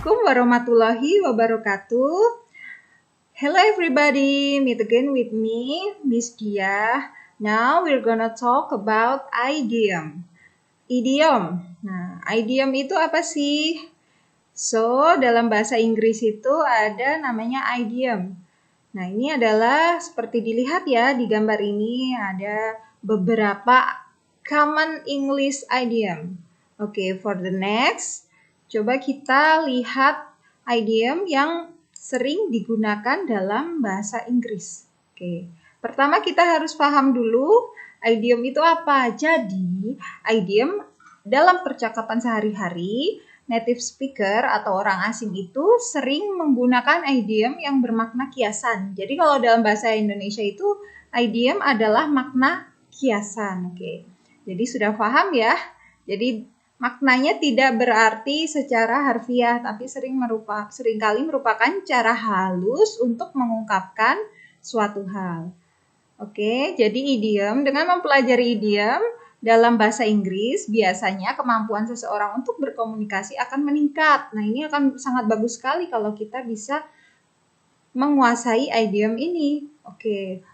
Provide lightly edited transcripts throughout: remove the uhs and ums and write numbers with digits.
Assalamualaikum warahmatullahi wabarakatuh. Hello everybody, meet again with me, Miss Dia. Now we're gonna talk about idiom. Idiom. Nah, idiom itu apa sih? So, dalam bahasa Inggris itu ada namanya idiom. Nah, ini adalah seperti dilihat ya di gambar ini ada beberapa common English idiom. Oke, for the next, coba kita lihat idiom yang sering digunakan dalam bahasa Inggris. Oke, pertama kita harus paham dulu idiom itu apa. Jadi, idiom dalam percakapan sehari-hari, native speaker atau orang asing itu sering menggunakan idiom yang bermakna kiasan. Jadi kalau dalam bahasa Indonesia itu idiom adalah makna kiasan. Oke. Jadi sudah paham ya? Jadi maknanya tidak berarti secara harfiah, tapi seringkali merupakan cara halus untuk mengungkapkan suatu hal. Oke, jadi idiom, dengan mempelajari idiom dalam bahasa Inggris, biasanya kemampuan seseorang untuk berkomunikasi akan meningkat. Nah, ini akan sangat bagus sekali kalau kita bisa menguasai idiom ini. Oke,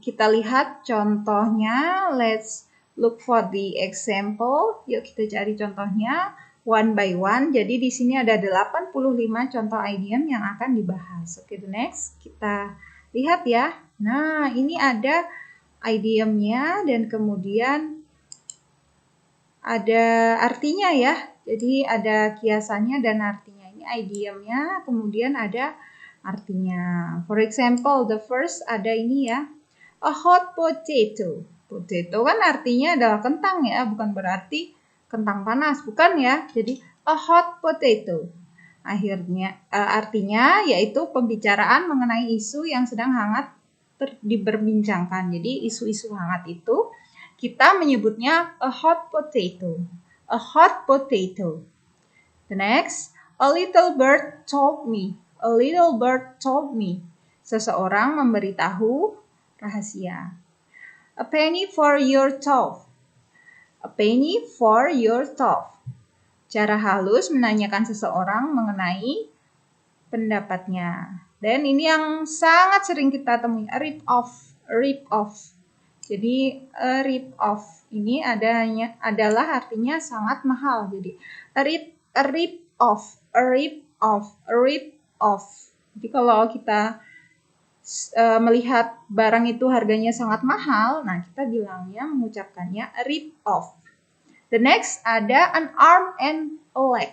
kita lihat contohnya. Let's look for the example. Yuk kita cari contohnya one by one. Jadi di sini ada 85 contoh idiom yang akan dibahas. Oke, the next kita lihat ya. Nah, ini ada idiomnya dan kemudian ada artinya ya. Jadi ada kiasannya dan artinya. Ini idiomnya, kemudian ada artinya. For example, the first ada ini ya. A hot potato. Potato kan artinya adalah kentang ya, bukan berarti kentang panas, bukan ya. Jadi a hot potato. Artinya yaitu pembicaraan mengenai isu yang sedang hangat diperbincangkan. Jadi isu-isu hangat itu kita menyebutnya a hot potato. A hot potato. The next, a little bird told me. A little bird told me. Seseorang memberitahu rahasia. A penny for your thought. A penny for your thought. Cara halus menanyakan seseorang mengenai pendapatnya. Dan ini yang sangat sering kita temui, a rip off. A rip off. Jadi a rip off ini adalah artinya sangat mahal. Jadi a rip off, a rip off, a rip off. Jadi kalau kita melihat barang itu harganya sangat mahal, nah kita bilangnya mengucapkannya a rip off. The next ada an arm and a leg.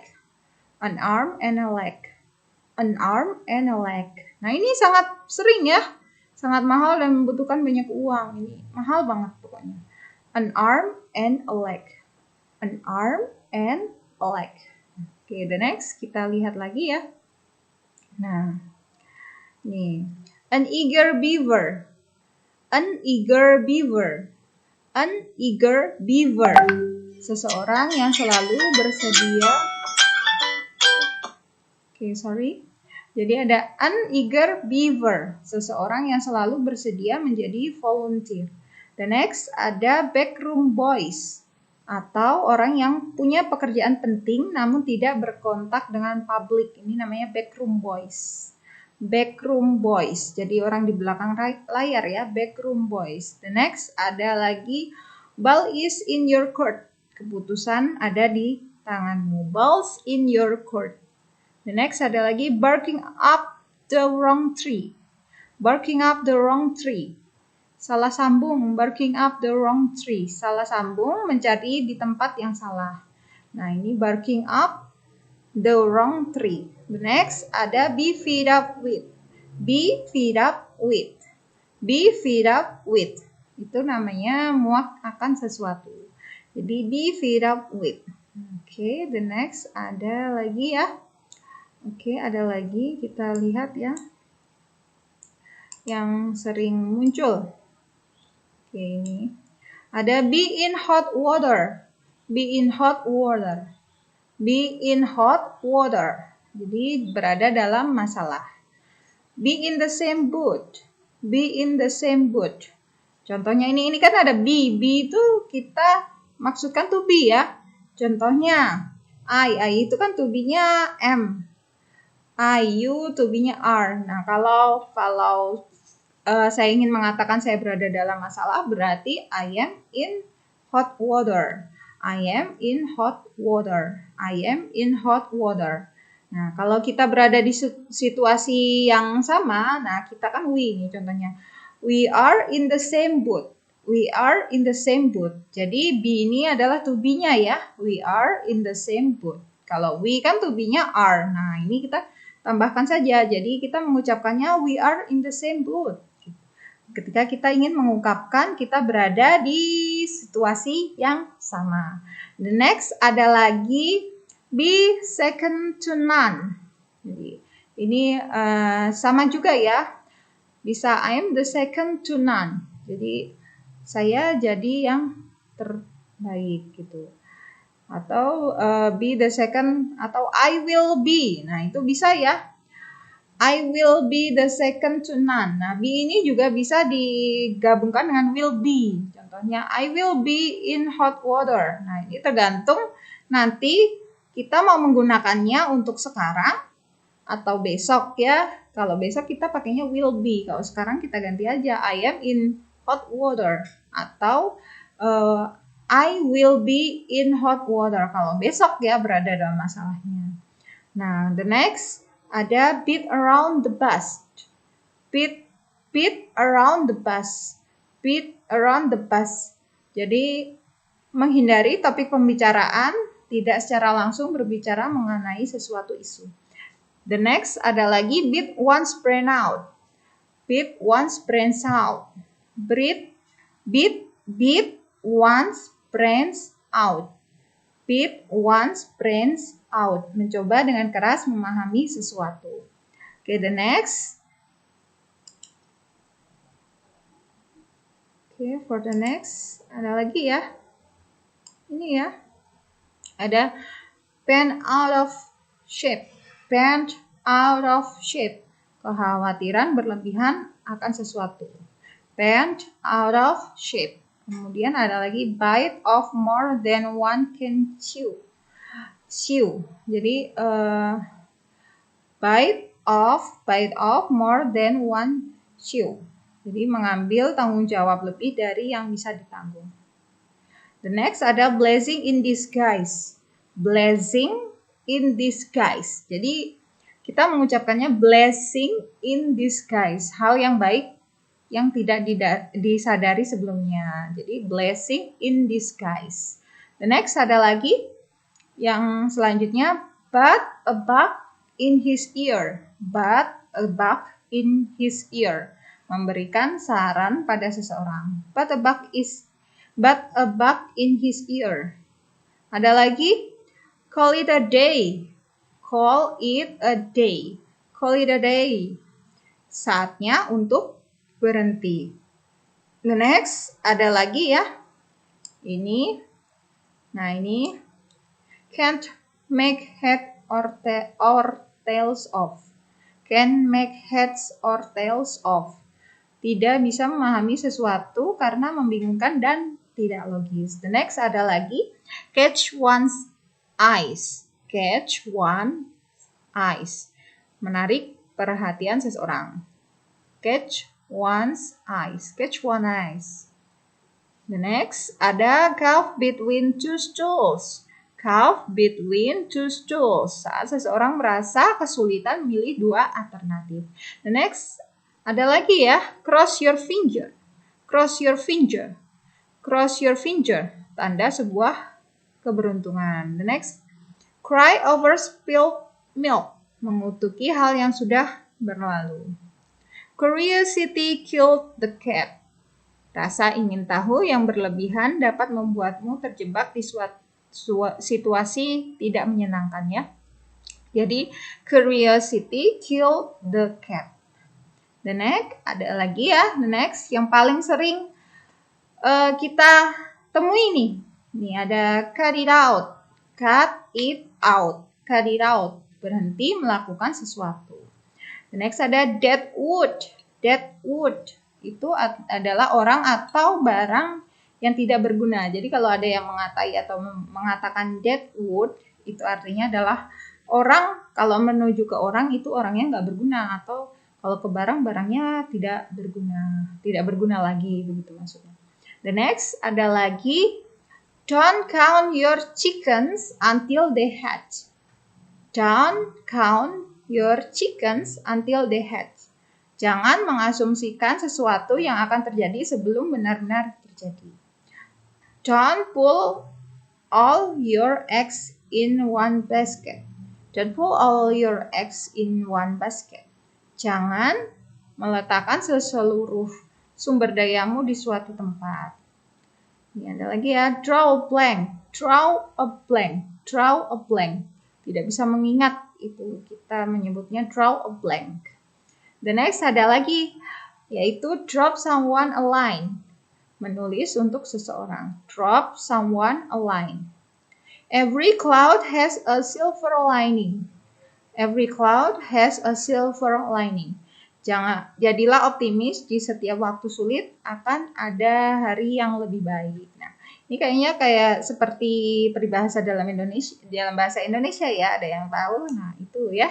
An arm and a leg. An arm and a leg. Nah ini sangat sering ya, sangat mahal dan membutuhkan banyak uang. Ini mahal banget pokoknya. An arm and a leg. An arm and a leg. Oke, the next kita lihat lagi ya. Nah, nih. An eager beaver. An eager beaver. An eager beaver. Seseorang yang selalu bersedia. Jadi ada an eager beaver. Seseorang yang selalu bersedia menjadi volunteer. The next ada backroom boys. Atau orang yang punya pekerjaan penting namun tidak berkontak dengan publik. Ini namanya backroom boys. Backroom boys. Jadi orang di belakang layar ya, backroom boys. The next ada lagi ball is in your court. Keputusan ada di tanganmu. Balls in your court. The next ada lagi barking up the wrong tree. Barking up the wrong tree. Salah sambung, barking up the wrong tree. Salah sambung, mencari di tempat yang salah. Nah, ini barking up the wrong tree. The next ada be fed up with. Be fed up with. Be fed up with. Itu namanya muak akan sesuatu. Jadi be fed up with. Oke, the next ada lagi ya. Oke, ada lagi, kita lihat ya. Yang sering muncul. Oke, ini. Ada be in hot water. Be in hot water. Be in hot water. Jadi berada dalam masalah. Be in the same boat. Be in the same boat. Contohnya ini kan ada be. Be itu kita maksudkan to be ya. Contohnya, I itu kan to be-nya am. I, you, to be-nya are. Nah, kalau saya ingin mengatakan saya berada dalam masalah, berarti I am in hot water. I am in hot water. I am in hot water. Nah, kalau kita berada di situasi yang sama, nah kita kan we nih contohnya. We are in the same boat. We are in the same boat. Jadi be ini adalah to be-nya ya. We are in the same boat. Kalau we kan to be-nya are. Nah, ini kita tambahkan saja. Jadi kita mengucapkannya we are in the same boat. Ketika kita ingin mengungkapkan kita berada di situasi yang sama. The next ada lagi be second to none. Jadi ini sama juga ya. Bisa I am the second to none. Jadi saya jadi yang terbaik gitu. Atau be the second atau I will be. Nah, itu bisa ya. I will be the second to none. Nah, be ini juga bisa digabungkan dengan will be. Contohnya, I will be in hot water. Nah, ini tergantung nanti kita mau menggunakannya untuk sekarang atau besok ya. Kalau besok kita pakainya will be. Kalau sekarang kita ganti aja, I am in hot water. Atau I will be in hot water. Kalau besok ya berada dalam masalahnya. Nah, the next ada beat around the bus. Beat around the bus. Beat around the bus. Jadi menghindari topik pembicaraan, tidak secara langsung berbicara mengenai sesuatu isu. The next ada lagi beat one's brain out. Beat one's brain out. Beat one's brains out. Beat one's brains out. Mencoba dengan keras memahami sesuatu. Okay, the next. Okay, for the next. Ada lagi ya. Ini ya. Ada bent out of shape. Bent out of shape. Kekhawatiran berlebihan akan sesuatu. Bent out of shape. Kemudian ada lagi bite off more than one can chew. Jadi bite off more than one chew. Jadi mengambil tanggung jawab lebih dari yang bisa ditanggung. The next ada blessing in disguise. Blessing in disguise. Jadi kita mengucapkannya blessing in disguise. Hal yang baik yang tidak disadari sebelumnya. Jadi blessing in disguise. The next ada lagi yang selanjutnya, but a bug in his ear. But a bug in his ear. Memberikan saran pada seseorang. But a bug in his ear. Ada lagi, call it a day. Call it a day. Call it a day. Saatnya untuk berhenti. The next ada lagi ya. Ini. Nah, ini can't make head or tails of. Can't make heads or tails of. Tidak bisa memahami sesuatu karena membingungkan dan tidak logis. The next ada lagi catch one's eyes. Catch one's eyes. Menarik perhatian seseorang. Catch one's eyes. Catch one's eyes. The next ada calf between two stools. Calf between two stools. Saat seseorang merasa kesulitan memilih dua alternatif. The next ada lagi ya, cross your finger. Cross your finger. Cross your finger. Tanda sebuah keberuntungan. The next, cry over spilled milk. Mengutuki hal yang sudah berlalu. Curiosity killed the cat. Rasa ingin tahu yang berlebihan dapat membuatmu terjebak di suatu situasi tidak menyenangkan ya. Jadi curiosity killed the cat. The next ada lagi ya. The next yang paling sering kita temui nih. Nih ada cut it out. Cut it out. Cut it out. Berhenti melakukan sesuatu. The next ada dead wood. Dead wood. Itu adalah orang atau barang yang tidak berguna. Jadi kalau ada yang mengatai atau mengatakan dead wood, itu artinya adalah orang, kalau menuju ke orang itu orangnya nggak berguna, atau kalau ke barang, barangnya tidak berguna lagi, begitu maksudnya. The next ada lagi, don't count your chickens until they hatch. Don't count your chickens until they hatch. Jangan mengasumsikan sesuatu yang akan terjadi sebelum benar-benar terjadi. Don't put all your eggs in one basket. Don't put all your eggs in one basket. Jangan meletakkan seluruh sumber dayamu di suatu tempat. Ini ada lagi ya, draw a blank. Draw a blank. Draw a blank. Tidak bisa mengingat, itu kita menyebutnya draw a blank. The next ada lagi, yaitu drop someone a line. Menulis untuk seseorang. Drop someone a line. Every cloud has a silver lining. Every cloud has a silver lining. Jadilah optimis, di setiap waktu sulit akan ada hari yang lebih baik. Nah, ini kayaknya kayak seperti peribahasa dalam bahasa Indonesia ya, ada yang tahu. Nah, itu ya.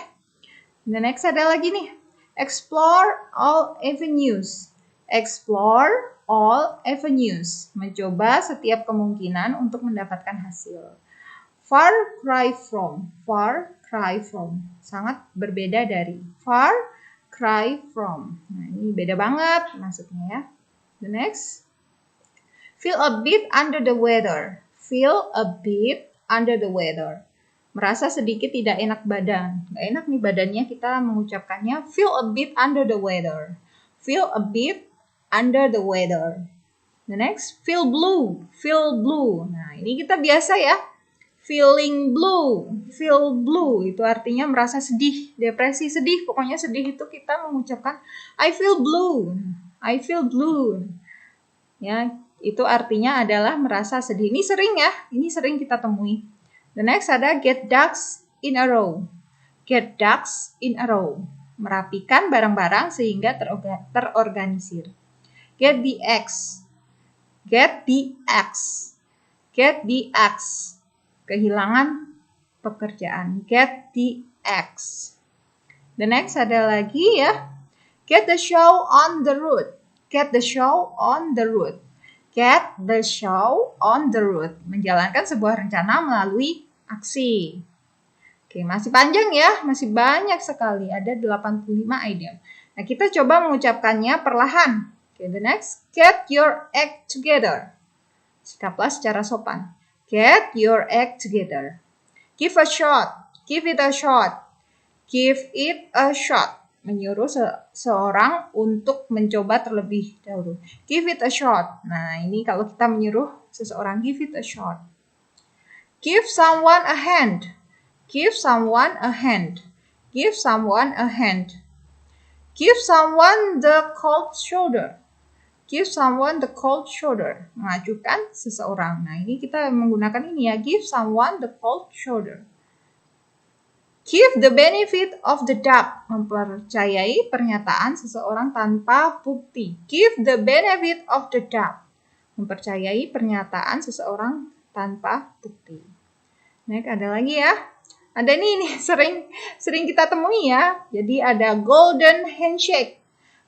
The next ada lagi nih. Explore all avenues. Explore all avenues. Mencoba setiap kemungkinan untuk mendapatkan hasil. Far cry from. Far cry from. Sangat berbeda dari. Far cry from. Nah, ini beda banget maksudnya ya. The next. Feel a bit under the weather. Feel a bit under the weather. Merasa sedikit tidak enak badan. Gak enak nih badannya, kita mengucapkannya feel a bit under the weather. Feel a bit under the weather. The next, feel blue. Feel blue. Nah, ini kita biasa ya. Feeling blue, feel blue itu artinya merasa sedih, depresi, sedih. Pokoknya sedih itu kita mengucapkan I feel blue, I feel blue. Ya, itu artinya adalah merasa sedih. Ini sering kita temui. The next ada get ducks in a row. Get ducks in a row. Merapikan barang-barang sehingga terorganisir. Get the eggs. Get the eggs. Get the eggs. Kehilangan pekerjaan. Get the eggs. The next ada lagi ya. Get the show on the road. Get the show on the road. Get the show on the road. Menjalankan sebuah rencana melalui aksi. Oke, masih panjang ya. Masih banyak sekali. Ada 85 idiom. Nah, kita coba mengucapkannya perlahan. Oke, the next. Get your act together. Sikaplah secara sopan. Get your act together. Give a shot. Give it a shot. Give it a shot. Menyuruh seorang untuk mencoba terlebih dahulu. Give it a shot. Nah, ini kalau kita menyuruh seseorang, give it a shot. Give someone a hand. Give someone a hand. Give someone a hand. Give someone the cold shoulder. Give someone the cold shoulder. Mengajukan seseorang. Nah, ini kita menggunakan ini ya. Give someone the cold shoulder. Give the benefit of the doubt. Mempercayai pernyataan seseorang tanpa bukti. Give the benefit of the doubt. Mempercayai pernyataan seseorang tanpa bukti. Nah, ada lagi ya. Ada ini sering kita temui ya. Jadi ada golden handshake.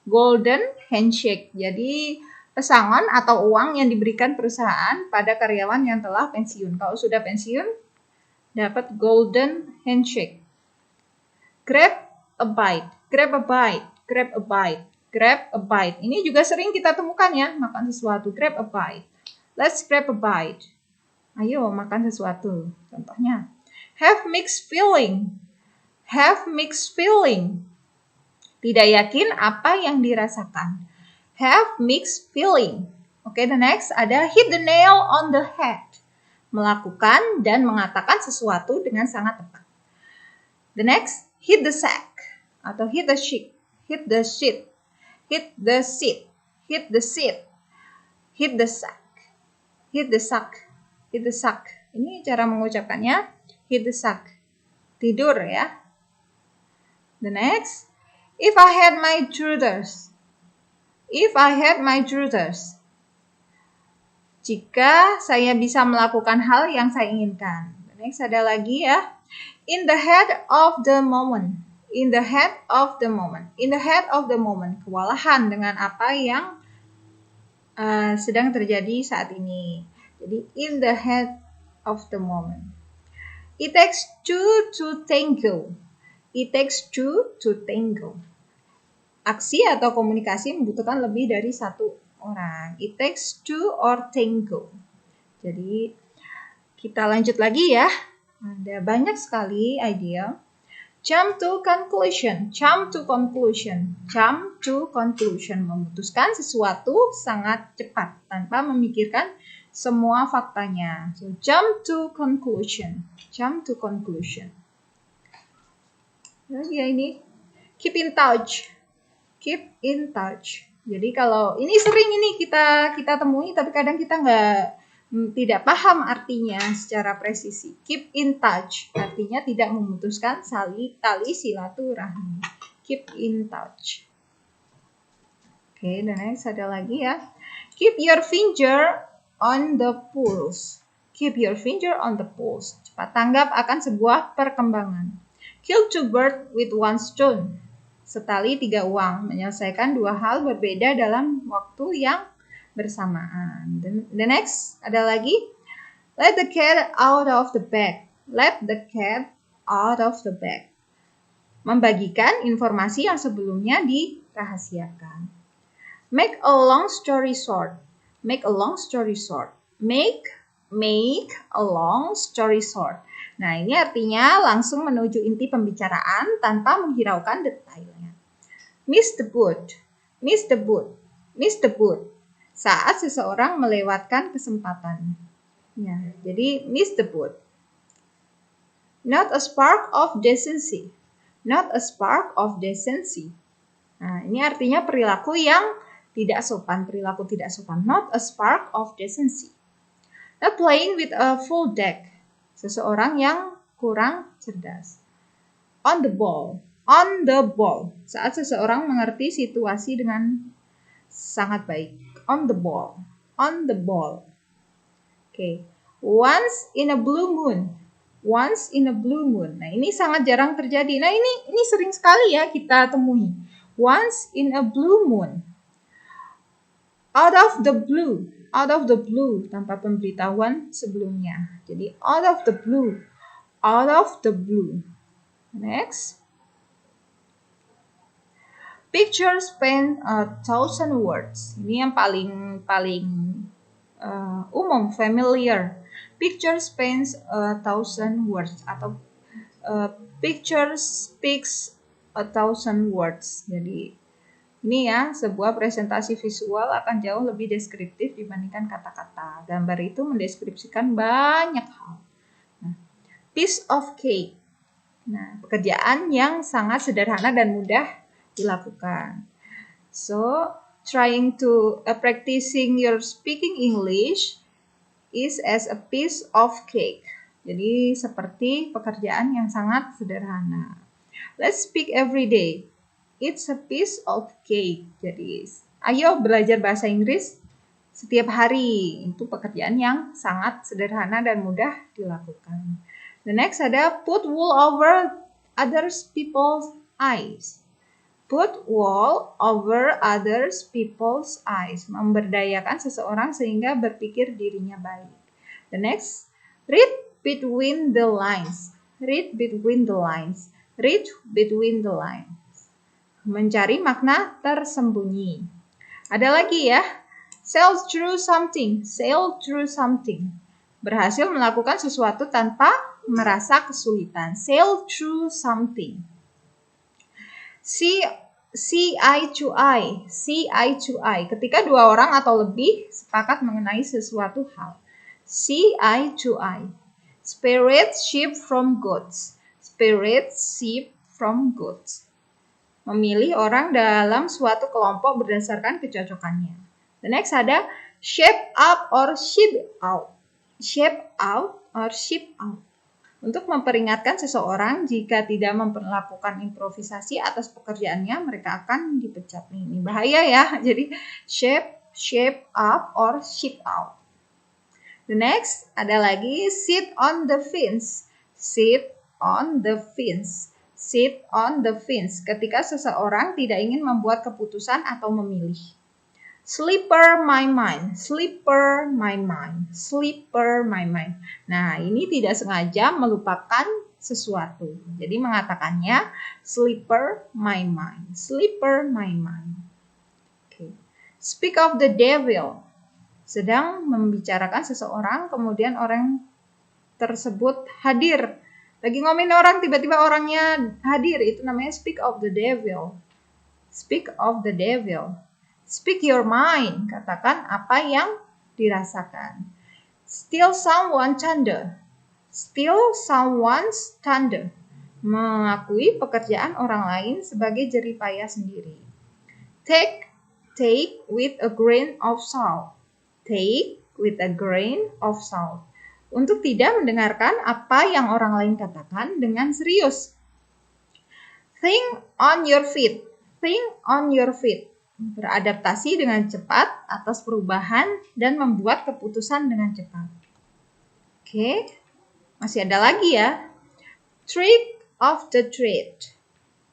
Golden handshake. Jadi pesangon atau uang yang diberikan perusahaan pada karyawan yang telah pensiun. Kalau sudah pensiun, dapat golden handshake. Grab a bite. Grab a bite. Grab a bite. Grab a bite. Ini juga sering kita temukan ya, makan sesuatu. Grab a bite. Let's grab a bite. Ayo makan sesuatu. Contohnya, have mixed feeling. Have mixed feeling. Tidak yakin apa yang dirasakan. Have mixed feeling. Oke, the next ada hit the nail on the head. Melakukan dan mengatakan sesuatu dengan sangat tepat. The next, hit the sack atau hit the sheet. Hit the sheet. Hit the seat. Hit the seat. Hit the sack. Hit the sack. Hit the sack. Ini cara mengucapkannya. Hit the sack. Tidur ya. The next, if I had my druthers. If I had my druthers. jika saya bisa melakukan hal yang saya inginkan. Next ada lagi ya. In the head of the moment. In the head of the moment. In the head of the moment. Kewalahan dengan apa yang sedang terjadi saat ini. Jadi in the head of the moment. It takes two to tango. It takes two to tango. Aksi atau komunikasi membutuhkan lebih dari satu orang. It takes two or tango. Jadi kita lanjut lagi ya. Ada banyak sekali idea. Jump to conclusion. Jump to conclusion. Jump to conclusion. Memutuskan sesuatu sangat cepat tanpa memikirkan semua faktanya. So jump to conclusion. Jump to conclusion. Lagi ya ini. Keep in touch. Keep in touch. Jadi kalau ini sering ini kita temui, tapi kadang kita tidak paham artinya secara presisi. Keep in touch artinya tidak memutuskan tali silaturahmi. Keep in touch. Oke, dan next ada lagi ya. Keep your finger on the pulse. Keep your finger on the pulse. Cepat tanggap akan sebuah perkembangan. Kill two birds with one stone. Setali 3 uang, menyelesaikan 2 hal berbeda dalam waktu yang bersamaan. The next, ada lagi. Let the cat out of the bag. Let the cat out of the bag. Membagikan informasi yang sebelumnya dirahasiakan. Make a long story short. Make a long story short. Make a long story short. Nah, ini artinya langsung menuju inti pembicaraan tanpa menghiraukan detailnya. Miss the boat. Miss the boat. Miss the boat. Saat seseorang melewatkan kesempatan. Ya, jadi miss the boat. Not a spark of decency. Not a spark of decency. Nah, ini artinya perilaku yang tidak sopan, perilaku tidak sopan. Not a spark of decency. Not playing with a full deck. Seseorang yang kurang cerdas. On the ball. On the ball. Saat seseorang mengerti situasi dengan sangat baik. On the ball. On the ball. Oke. Once in a blue moon. Once in a blue moon. Nah, ini sangat jarang terjadi. Nah, ini sering sekali ya kita temui. Once in a blue moon. Out of the blue. Out of the blue. Tanpa pemberitahuan sebelumnya. Jadi, out of the blue. Out of the blue. Next. Picture spend 1,000 words. Ini yang paling umum, familiar. Picture spends 1,000 words. Atau picture speaks 1,000 words. Jadi, ini ya, sebuah presentasi visual akan jauh lebih deskriptif dibandingkan kata-kata. Gambar itu mendeskripsikan banyak hal. Nah, piece of cake. Nah, pekerjaan yang sangat sederhana dan mudah dilakukan. So, trying to practicing your speaking English is as a piece of cake. Jadi, seperti pekerjaan yang sangat sederhana. Let's speak every day. It's a piece of cake. Jadi, ayo belajar bahasa Inggris setiap hari. Itu pekerjaan yang sangat sederhana dan mudah dilakukan. The next ada put wool over others people's eyes. Put wool over others people's eyes. Memberdayakan seseorang sehingga berpikir dirinya baik. The next, read between the lines. Read between the lines. Read between the lines. Mencari makna tersembunyi. Ada lagi ya. Sail through something. Sail through something. Berhasil melakukan sesuatu tanpa merasa kesulitan. Sail through something. See eye to eye. See eye to eye. Ketika dua orang atau lebih sepakat mengenai sesuatu hal. See eye to eye. Separate sheep from goats. Separate sheep from goats. Memilih orang dalam suatu kelompok berdasarkan kecocokannya. The next ada shape up or ship out. Shape out or ship out. Untuk memperingatkan seseorang jika tidak melakukan improvisasi atas pekerjaannya, mereka akan dipecat. Ini bahaya ya. Jadi shape up or ship out. The next ada lagi sit on the fence. Sit on the fence. Sit on the fence. Ketika seseorang tidak ingin membuat keputusan atau memilih. Slipper my mind. Slipper my mind. Slipper my mind. Nah, ini tidak sengaja melupakan sesuatu. Jadi mengatakannya slipper my mind. Slipper my mind. Okay. Speak of the devil. Sedang membicarakan seseorang, kemudian orang tersebut hadir. Lagi ngomongin orang, tiba-tiba orangnya hadir. Itu namanya speak of the devil. Speak of the devil. Speak your mind. Katakan apa yang dirasakan. Steal someone thunder. Steal someone's thunder. Mengakui pekerjaan orang lain sebagai jeripaya sendiri. Take with a grain of salt. Take with a grain of salt. Untuk tidak mendengarkan apa yang orang lain katakan dengan serius. Think on your feet. Think on your feet. Beradaptasi dengan cepat atas perubahan dan membuat keputusan dengan cepat. Oke, masih ada lagi ya. Trick of the trade.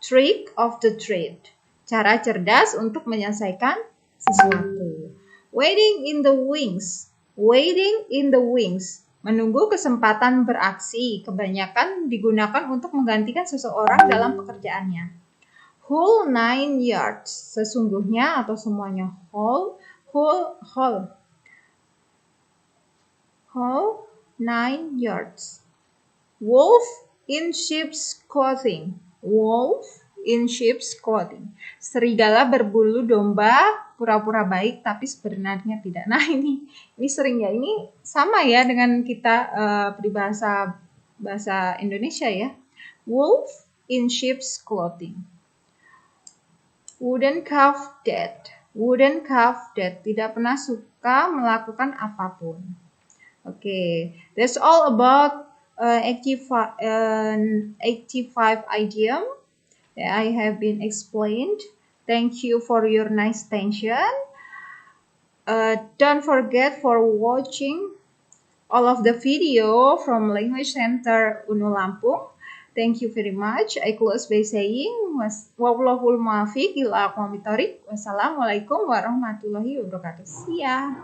Trick of the trade. Cara cerdas untuk menyelesaikan sesuatu. Waiting in the wings. Waiting in the wings. Menunggu kesempatan beraksi. Kebanyakan digunakan untuk menggantikan seseorang dalam pekerjaannya. Whole 9 yards. Sesungguhnya atau semuanya. Whole 9 yards. Wolf in sheep's clothing. Wolf in sheep's clothing. Serigala berbulu domba, pura-pura baik tapi sebenarnya tidak. Nah, ini sering ya. Ini sama ya dengan kita peribahasa bahasa Indonesia ya. Wolf in sheep's clothing. Wouldn't carve that. Wouldn't carve that. Tidak pernah suka melakukan apapun. Okay, that's all about 85 idiom that I have been explained. Thank you for your nice attention. Don't forget for watching all of the video from Language Center UNU Lampung. Thank you very much. I close by saying wallahul muwaffiq ila aqwamit thoriq. Wassalamualaikum warahmatullahi wabarakatuh. See ya.